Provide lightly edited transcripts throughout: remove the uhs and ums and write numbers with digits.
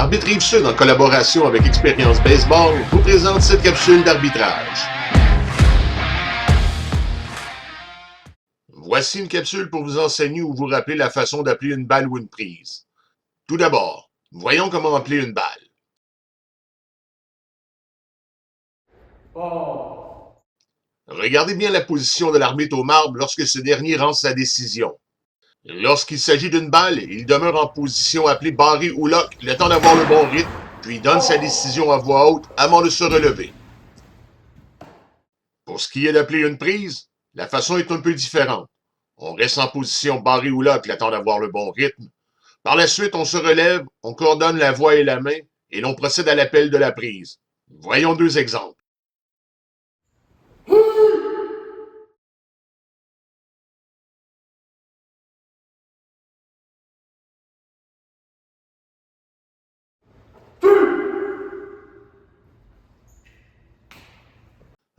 Arbitre Rive-Sud, en collaboration avec Expérience Baseball, vous présente cette capsule d'arbitrage. Voici une capsule pour vous enseigner ou vous rappeler la façon d'appeler une balle ou une prise. Tout d'abord, voyons comment appeler une balle. Oh. Regardez bien la position de l'arbitre au marbre lorsque ce dernier rend sa décision. Lorsqu'il s'agit d'une balle, il demeure en position appelée barré ou lock le temps d'avoir le bon rythme, puis donne sa décision à voix haute avant de se relever. Pour ce qui est d'appeler une prise, la façon est un peu différente. On reste en position barré ou lock le temps d'avoir le bon rythme. Par la suite, on se relève, on coordonne la voix et la main, et l'on procède à l'appel de la prise. Voyons deux exemples.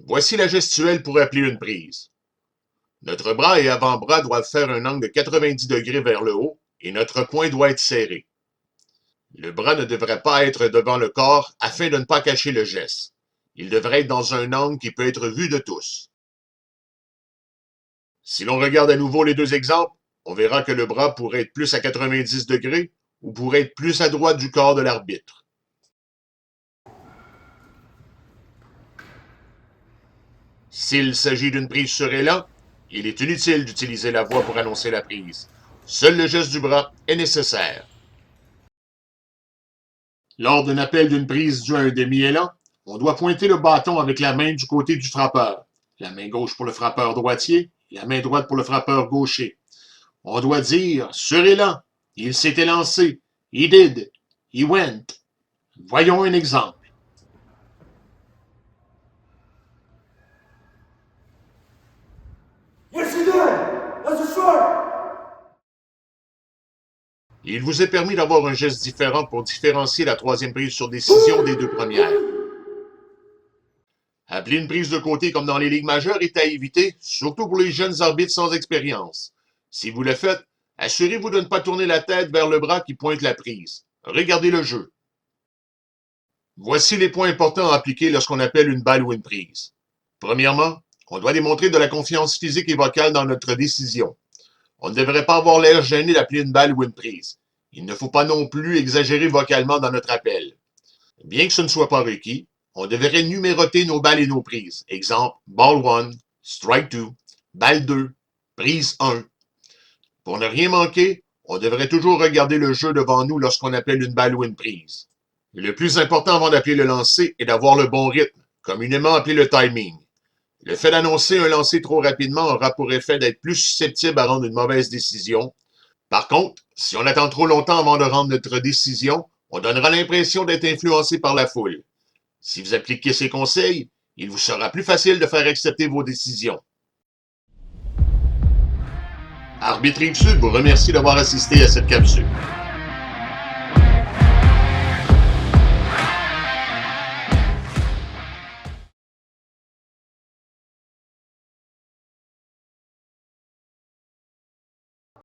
Voici la gestuelle pour appeler une prise. Notre bras et avant-bras doivent faire un angle de 90 degrés vers le haut et notre poing doit être serré. Le bras ne devrait pas être devant le corps afin de ne pas cacher le geste. Il devrait être dans un angle qui peut être vu de tous. Si l'on regarde à nouveau les deux exemples, on verra que le bras pourrait être plus à 90 degrés ou pourrait être plus à droite du corps de l'arbitre. S'il s'agit d'une prise sur élan, il est inutile d'utiliser la voix pour annoncer la prise. Seul le geste du bras est nécessaire. Lors d'un appel d'une prise due à un demi-élan, on doit pointer le bâton avec la main du côté du frappeur. La main gauche pour le frappeur droitier et la main droite pour le frappeur gaucher. On doit dire « sur élan »,« il s'est élancé »,« he did »,« he went ». Voyons un exemple. Yes, he did! That's a strike! Il vous est permis d'avoir un geste différent pour différencier la troisième prise sur décision des deux premières. Appeler une prise de côté comme dans les ligues majeures est à éviter, surtout pour les jeunes arbitres sans expérience. Si vous le faites, assurez-vous de ne pas tourner la tête vers le bras qui pointe la prise. Regardez le jeu. Voici les points importants à appliquer lorsqu'on appelle une balle ou une prise. Premièrement, on doit démontrer de la confiance physique et vocale dans notre décision. On ne devrait pas avoir l'air gêné d'appeler une balle ou une prise. Il ne faut pas non plus exagérer vocalement dans notre appel. Bien que ce ne soit pas requis, on devrait numéroter nos balles et nos prises. Exemple, ball 1, strike 2, balle 2, prise 1. Pour ne rien manquer, on devrait toujours regarder le jeu devant nous lorsqu'on appelle une balle ou une prise. Le plus important avant d'appeler le lancer est d'avoir le bon rythme, communément appelé le timing. Le fait d'annoncer un lancer trop rapidement aura pour effet d'être plus susceptible à rendre une mauvaise décision. Par contre, si on attend trop longtemps avant de rendre notre décision, on donnera l'impression d'être influencé par la foule. Si vous appliquez ces conseils, il vous sera plus facile de faire accepter vos décisions. Arbitre Rive-Sud vous remercie d'avoir assisté à cette capsule.